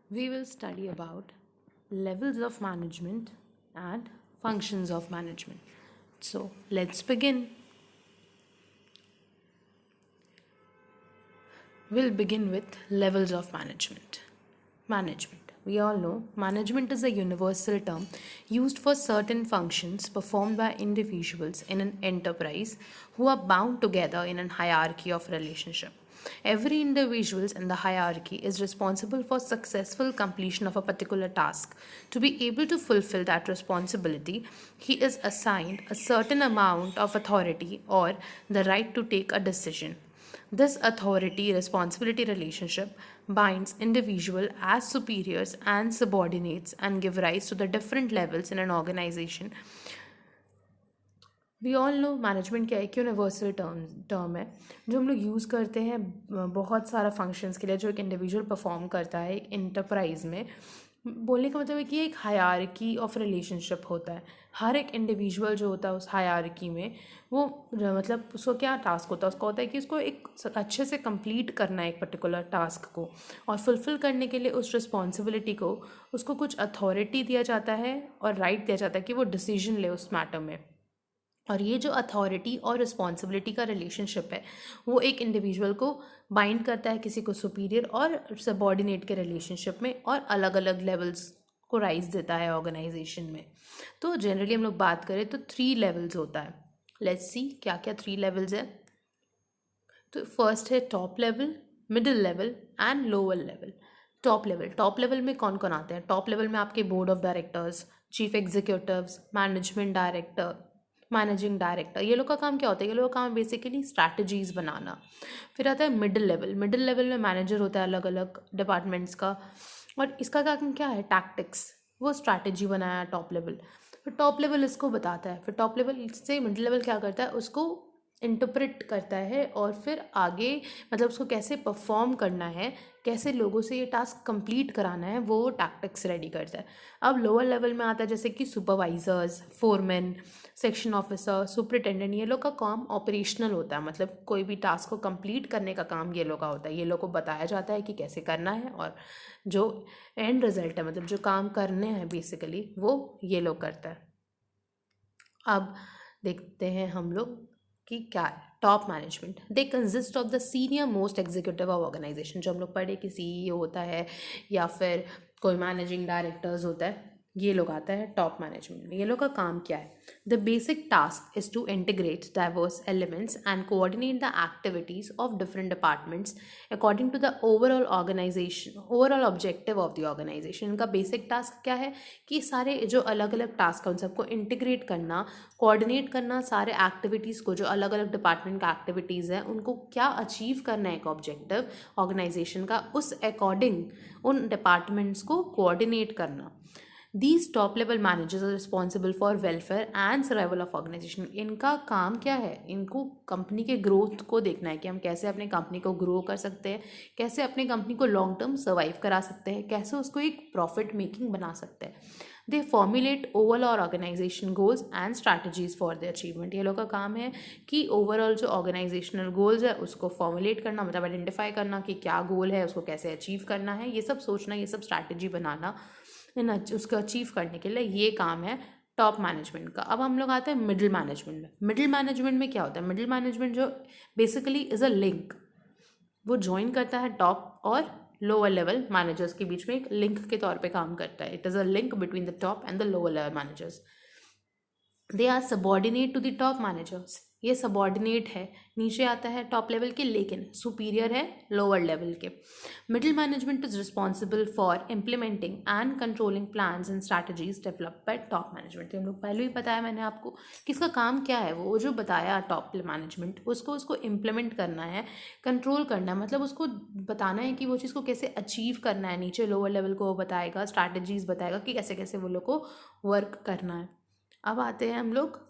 we will study about levels of management and functions of management. So, let's begin. We'll begin with levels of management. Management. We all know management is a universal term used for certain functions performed by individuals in an enterprise who are bound together in a hierarchy of relationship. Every individual in the hierarchy is responsible for successful completion of a particular task. To be able to fulfill that responsibility, he is assigned a certain amount of authority or the right to take a decision. This authority responsibility relationship binds individual as superiors and subordinates and give rise to the different levels in an organization. We all know management क्या है, एक universal term है जो हम लोग use करते हैं बहुत सारा फंक्शंस के लिए, जो एक इंडिविजुअल परफॉर्म करता है एक इंटरप्राइज में. बोलने का मतलब है कि एक हायरार्की ऑफ रिलेशनशिप होता है. हर एक इंडिविजुअल जो होता है उस हायरार्की में वो मतलब उसको क्या टास्क होता है, उसका होता है कि उसको एक अच्छे से कंप्लीट करना है एक पर्टिकुलर टास्क को, और फुलफ़िल करने के लिए उस रिस्पॉन्सिबिलिटी को उसको कुछ अथॉरिटी दिया जाता है और राइट दिया जाता है कि वो डिसीजन ले उस मैटर में. और ये जो अथॉरिटी और रिस्पॉन्सिबिलिटी का रिलेशनशिप है वो एक इंडिविजुअल को बाइंड करता है किसी को सुपीरियर और सबॉर्डिनेट के रिलेशनशिप में, और अलग अलग लेवल्स को राइज देता है ऑर्गेनाइजेशन में. तो जनरली हम लोग बात करें तो 3 लेवल्स होता है. लेट्स सी क्या क्या 3 लेवल्स है. तो फर्स्ट है top level, middle level and lower level. Top level में कौन कौन आते हैं? टॉप लेवल में आपके board of directors, chief executives, management director, managing director. ये लोग का काम क्या होता है? ये लोग का काम बेसिकली स्ट्रैटेजीज बनाना. फिर आता है मिडिल लेवल. मिडिल लेवल में मैनेजर होता है अलग अलग डिपार्टमेंट्स का, और इसका काम क्या है? टैक्टिक्स. वो स्ट्रैटेजी बनाया टॉप लेवल. फिर टॉप लेवल इसको बताता है. फिर टॉप लेवल से मिडिल लेवल क्या करता है? उसको इंटरप्रेट करता है और फिर आगे मतलब उसको कैसे परफॉर्म करना है, कैसे लोगों से ये टास्क कंप्लीट कराना है, वो टैक्टिक्स रेडी करता है. अब लोअर लेवल में आता है जैसे कि supervisors, foreman, section officer, superintendent. ये लोग का काम ऑपरेशनल होता है, मतलब कोई भी टास्क को कंप्लीट करने का काम ये लोग का होता है. ये लोग को बताया जाता है कि कैसे करना है, और जो एंड रिजल्ट है मतलब जो काम करने हैं बेसिकली वो ये लोग करता है. अब देखते हैं हम लोग कि क्या है top management. They consist of the senior most executive of organization. जो हम लोग पढ़े कि सीईओ होता है या फिर कोई मैनेजिंग डायरेक्टर्स होता है, ये लोग आता है टॉप मैनेजमेंट में. ये लोग का काम क्या है? The basic task is to integrate diverse elements and coordinate the activities of different departments according to the overall organization, overall objective of the organization. इनका बेसिक टास्क क्या है कि सारे जो अलग अलग टास्क है उन सबको इंटीग्रेट करना, कोऑर्डिनेट करना, सारे एक्टिविटीज़ को जो अलग अलग डिपार्टमेंट का एक्टिविटीज़ है उनको क्या अचीव करना है एक ऑब्जेक्टिव ऑर्गेनाइजेशन का, उस अकॉर्डिंग उन डिपार्टमेंट्स को कोऑर्डिनेट करना. These top level managers are responsible for welfare and survival of organization. इनका काम क्या है? इनको कंपनी के ग्रोथ को देखना है कि हम कैसे अपने कंपनी को ग्रो कर सकते हैं, कैसे अपने कंपनी को लॉन्ग टर्म सर्वाइव करा सकते हैं, कैसे उसको एक प्रॉफिट मेकिंग बना सकते हैं. They formulate overall organisation goals and strategies for the achievement. ये लोग का काम है कि ओवरऑल जो ऑर्गेनाइजेशनल गोल्स है उसको फॉर्मुलेट करना, मतलब आइडेंटिफाई करना कि क्या गोल है, उसको कैसे अचीव करना है, ये सब सोचना, ये सब स्ट्रैटेजी बनाना इन उसको अचीव करने के लिए. ये काम है टॉप मैनेजमेंट का. अब हम लोग आते हैं मिडिल मैनेजमेंट में. मिडिल मैनेजमेंट में क्या होता है? मिडिल मैनेजमेंट जो बेसिकली इज़ अ लिंक, वो ज्वाइन करता है टॉप और लोअर लेवल मैनेजर्स के बीच में, एक लिंक के तौर पे काम करता है. It is a link between the top and the lower level managers. They are subordinate to the top managers. ये सबॉर्डिनेट है, नीचे आता है टॉप लेवल के, लेकिन सुपीरियर है लोअर लेवल के. Middle management is responsible for implementing and controlling plans and strategies developed by top management. हम लोग पहले भी बताया मैंने आपको कि इसका काम क्या है. वो जो बताया टॉप मैनेजमेंट, उसको इम्प्लीमेंट करना है, कंट्रोल करना है, मतलब उसको बताना है कि वो चीज़ को कैसे अचीव करना है. नीचे लोअर लेवल को वो बताएगा, स्ट्रैटेजीज बताएगा कि कैसे कैसे वो लोग को वर्क करना है. अब आते हैं हम लोग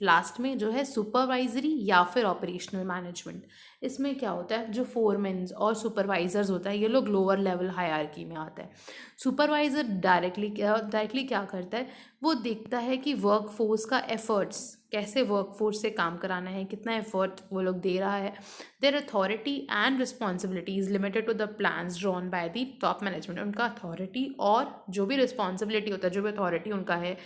लास्ट में जो है सुपरवाइजरी या फिर ऑपरेशनल मैनेजमेंट. इसमें क्या होता है, जो फोरमेन्स और सुपरवाइजर्स होता है ये लोग लोअर लेवल हायरार्की में आता है। सुपरवाइजर डायरेक्टली क्या करता है, वो देखता है कि वर्क फोर्स का एफर्ट्स, कैसे वर्क फोर्स से काम कराना है, कितना एफर्ट वो लोग दे रहा है। Their authority and responsibility is limited to the plans drawn by the top management. उनका अथॉरिटी और जो भी रिस्पॉन्सिबिलिटी होता है, जो भी अथॉरिटी उनका है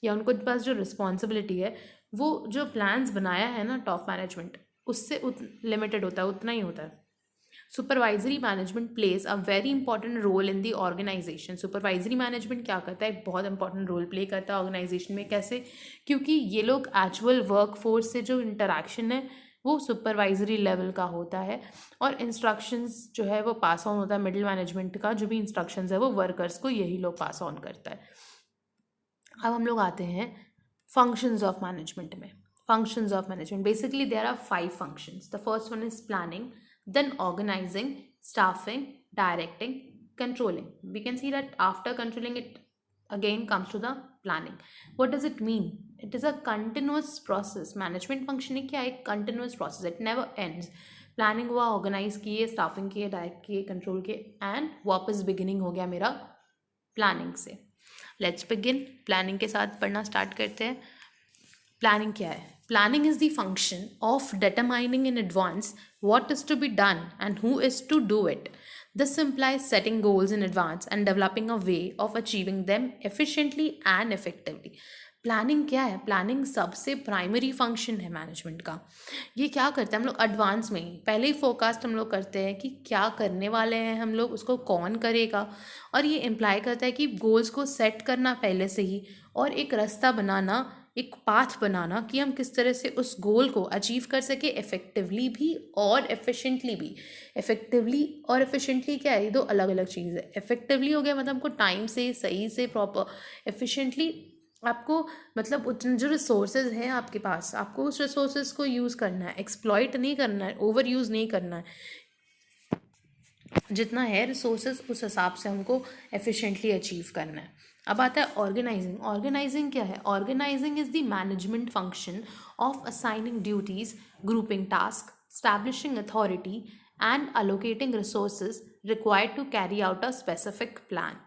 या उनके पास जो रिस्पॉन्सिबिलिटी है, वो जो प्लान्स बनाया है ना टॉप मैनेजमेंट, उससे लिमिटेड होता है, उतना ही होता है। Supervisory management plays a very important role in the organization. Supervisory management क्या करता है, एक बहुत इंपॉर्टेंट रोल प्ले करता है ऑर्गेनाइजेशन में। कैसे? क्योंकि ये लोग एक्चुअल वर्क फोर्स से जो इंटरेक्शन है वो सुपरवाइजरी लेवल का होता है, और इंस्ट्रक्शंस जो है वो पास ऑन होता है मिडिल मैनेजमेंट का, जो भी इंस्ट्रक्शंस है वो वर्कर्स को यही लोग पास ऑन करता है। अब हम लोग आते हैं फंक्शंस ऑफ मैनेजमेंट में। Functions of management, basically there are 5 functions. The first one is planning, then organizing, staffing, directing, controlling. We can see that after controlling it again comes to the planning. What does it mean? It is a continuous process. Management function क्या है? एक continuous process. It never ends. Planning हुआ, organise किए, staffing किए, direct किए, control किए, and वापस beginning हो गया मेरा प्लानिंग से। Let's begin. प्लानिंग के साथ पढ़ना स्टार्ट करते हैं। प्लानिंग क्या है? Planning is the function of determining in advance what is to be done and who is to do it. This implies setting goals in advance and developing a way of achieving them efficiently and effectively. Planning क्या है? Planning सबसे primary function है management का। ये क्या करते हैं हम लोग एडवांस में ही, पहले ही फोरकास्ट हम लोग करते हैं कि क्या करने वाले हैं हम लोग, उसको कौन करेगा, और ये इम्प्लाई करता है कि गोल्स को सेट करना पहले से ही, और एक रास्ता बनाना, एक पाथ बनाना कि हम किस तरह से उस गोल को अचीव कर सके इफ़ेक्टिवली भी और एफिशिएंटली भी। इफ़ेक्टिवली और एफिशिएंटली क्या है? ये दो अलग अलग चीज़ है। इफ़ेक्टिवली हो गया मतलब हमको टाइम से सही से प्रॉपर। एफिशिएंटली आपको मतलब उतने जो रिसोर्सेज हैं आपके पास, आपको उस रिसोर्सेज को यूज़ करना है, एक्सप्लॉइट नहीं करना है, ओवर यूज़ नहीं करना है। जितना है रिसोर्सेज उस हिसाब से हमको एफिशिएंटली अचीव करना है। अब आता है ऑर्गेनाइजिंग। ऑर्गेनाइजिंग क्या है? Organizing is the management function of assigning duties, grouping task, establishing authority, and allocating resources required to carry out a specific plan.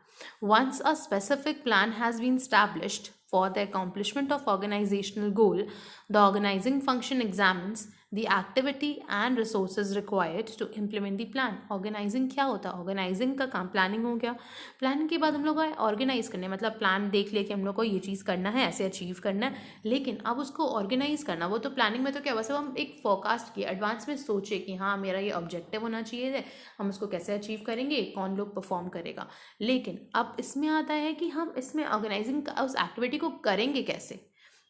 Once a specific plan has been established for the accomplishment of organizational goal, the organizing function examines the activity and resources required to implement the plan. Organizing क्या होता है? Organising का काम planning हो गया। Planning के बाद हम लोग ऑर्गेनाइज करने, मतलब प्लान देख ले कि हम लोग को ये चीज़ करना है, ऐसे अचीव करना है, लेकिन अब उसको ऑर्गेनाइज करना, वो तो प्लानिंग में तो क्या, बस हम एक फोरकास्ट किए, एडवांस में सोचे कि हाँ मेरा ये ऑब्जेक्टिव होना चाहिए, हम उसको कैसे अचीव करेंगे, कौन लोग परफॉर्म करेगा। लेकिन अब इसमें आता है कि हम इसमें ऑर्गेनाइजिंग उस एक्टिविटी को करेंगे कैसे।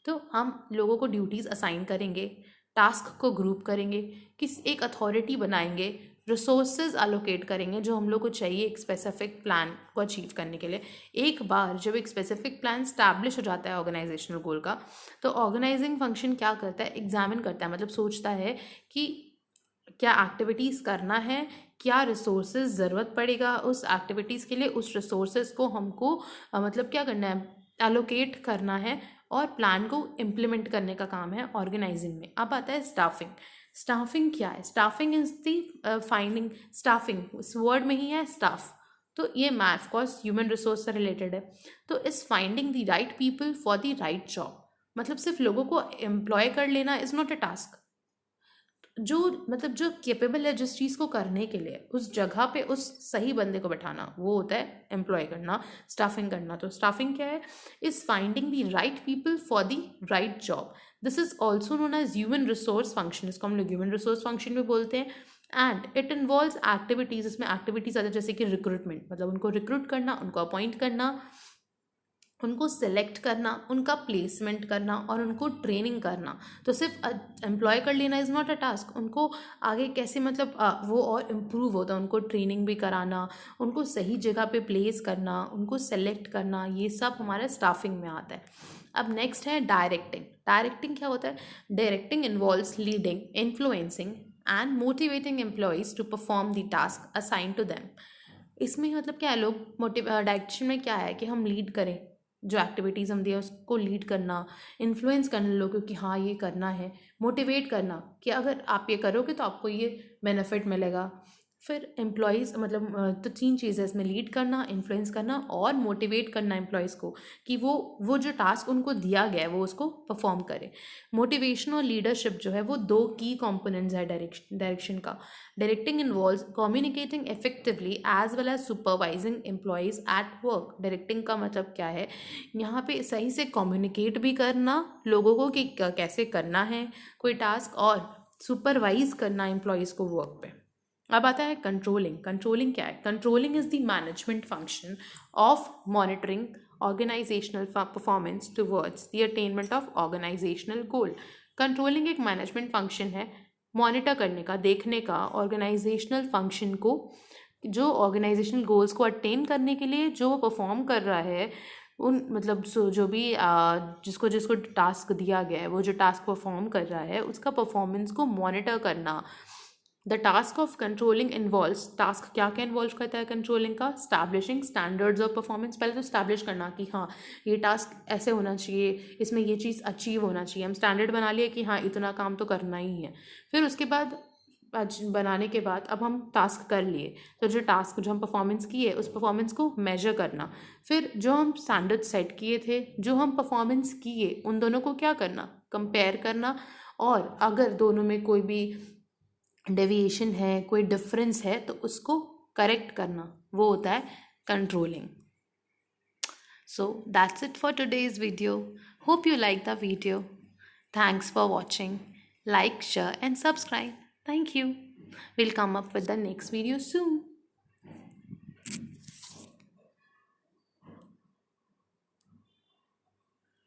तो हम लोगों को ड्यूटीज़ असाइन करेंगे, टास्क को ग्रुप करेंगे, किस एक अथॉरिटी बनाएंगे, रिसोर्सेज अलोकेट करेंगे जो हम लोग को चाहिए एक स्पेसिफिक प्लान को अचीव करने के लिए। एक बार जब एक स्पेसिफिक प्लान स्टैब्लिश हो जाता है ऑर्गेनाइजेशनल गोल का, तो ऑर्गेनाइजिंग फंक्शन क्या करता है? एग्जामिन करता है, मतलब सोचता है कि क्या एक्टिविटीज़ करना है, क्या रिसोर्सेज ज़रूरत पड़ेगा उस एक्टिविटीज़ के लिए, उस रिसोर्सेज को हमको मतलब क्या करना है, एलोकेट करना है, और प्लान को इम्प्लीमेंट करने का काम है ऑर्गेनाइजिंग में। अब आता है स्टाफिंग। स्टाफिंग क्या है? Staffing is the finding, staffing इस वर्ड में ही है स्टाफ, तो ये ऑफ कोर्स ह्यूमन रिसोर्स से रिलेटेड है। तो इस finding the right people for the right job, मतलब सिर्फ लोगों को एम्प्लॉय कर लेना इज़ नॉट अ टास्क। जो मतलब जो कैपेबल है जिस चीज़ को करने के लिए, उस जगह पे उस सही बंदे को बैठाना, वो होता है एम्प्लॉय करना, स्टाफिंग करना। तो स्टाफिंग क्या है? Is finding the right people for the right job. This is also known as human resource function, इसको हम लोग ह्यूमन रिसोर्स फंक्शन भी बोलते हैं। एंड इट इन्वॉल्व्स एक्टिविटीज़, इसमें एक्टिविटीज़ आती है जैसे कि रिक्रूटमेंट, मतलब उनको रिक्रूट करना, उनको अपॉइंट करना, उनको सेलेक्ट करना, उनका प्लेसमेंट करना, और उनको ट्रेनिंग करना। तो सिर्फ एम्प्लॉय कर लेना इज़ नॉट अ टास्क, उनको आगे कैसे मतलब वो और इम्प्रूव होता है, उनको ट्रेनिंग भी कराना, उनको सही जगह पे प्लेस करना, उनको सेलेक्ट करना, ये सब हमारे स्टाफिंग में आता है। अब नेक्स्ट है डायरेक्टिंग। डायरेक्टिंग क्या होता है? Directing involves leading, influencing and motivating employees to perform the task assign to them. इसमें मतलब क्या है, लोग डायरेक्शन में क्या है कि हम लीड करें, जो एक्टिविटीज़ हम दिए उसको लीड करना, इन्फ्लुएंस करना लोगों कि हाँ ये करना है, मोटिवेट करना कि अगर आप ये करोगे तो आपको ये बेनिफिट मिलेगा। फिर एम्प्लॉयज़ मतलब तो 3 चीज़ें इसमें, लीड करना, इन्फ्लुएंस करना और मोटिवेट करना एम्प्लॉयज़ को कि वो जो टास्क उनको दिया गया है वो उसको परफॉर्म करें। मोटिवेशन और लीडरशिप जो है वो 2 की कंपोनेंट्स है डायरेक्शन का। Directing involves communicating effectively as well as supervising employees at work. Directing का मतलब क्या है, यहाँ पे सही से कम्युनिकेट भी करना लोगों को कि कैसे करना है कोई टास्क, और सुपरवाइज करना एम्प्लॉयज़ को वर्क पे। अब आता है कंट्रोलिंग। कंट्रोलिंग क्या है? Controlling is the management function of monitoring organizational performance towards the attainment of organizational goal. कंट्रोलिंग एक मैनेजमेंट फंक्शन है मॉनिटर करने का, देखने का ऑर्गेनाइजेशनल फंक्शन को, जो ऑर्गेनाइजेशनल गोल्स को अटेन करने के लिए जो वो परफॉर्म कर रहा है उन मतलब जो भी जिसको जिसको टास्क दिया गया है वो जो टास्क परफॉर्म कर रहा है उसका परफॉर्मेंस को मॉनिटर करना। The task of controlling involves, task क्या क्या इन्वॉल्व करता है कंट्रोलिंग का? Establishing standards of performance. पहले तो स्टैब्लिश करना कि हाँ ये टास्क ऐसे होना चाहिए, इसमें ये चीज़ अचीव होना चाहिए, हम स्टैंडर्ड बना लिए कि हाँ इतना काम तो करना ही है। फिर उसके बाद बनाने के बाद अब हम टास्क कर लिए, तो जो टास्क जो हम परफॉर्मेंस किए उस परफॉर्मेंस को मेजर करना। फिर जो हम स्टैंडर्ड सेट किए थे, जो हम परफॉर्मेंस किए, उन दोनों को क्या करना? कंपेयर करना, और अगर दोनों में कोई भी डेविएशन है, कोई डिफरेंस है, तो उसको करेक्ट करना, वो होता है controlling. So that's it for today's video. Hope you like the video. Thanks for watching. Like, share and subscribe. Thank you. We'll come up with the next video soon.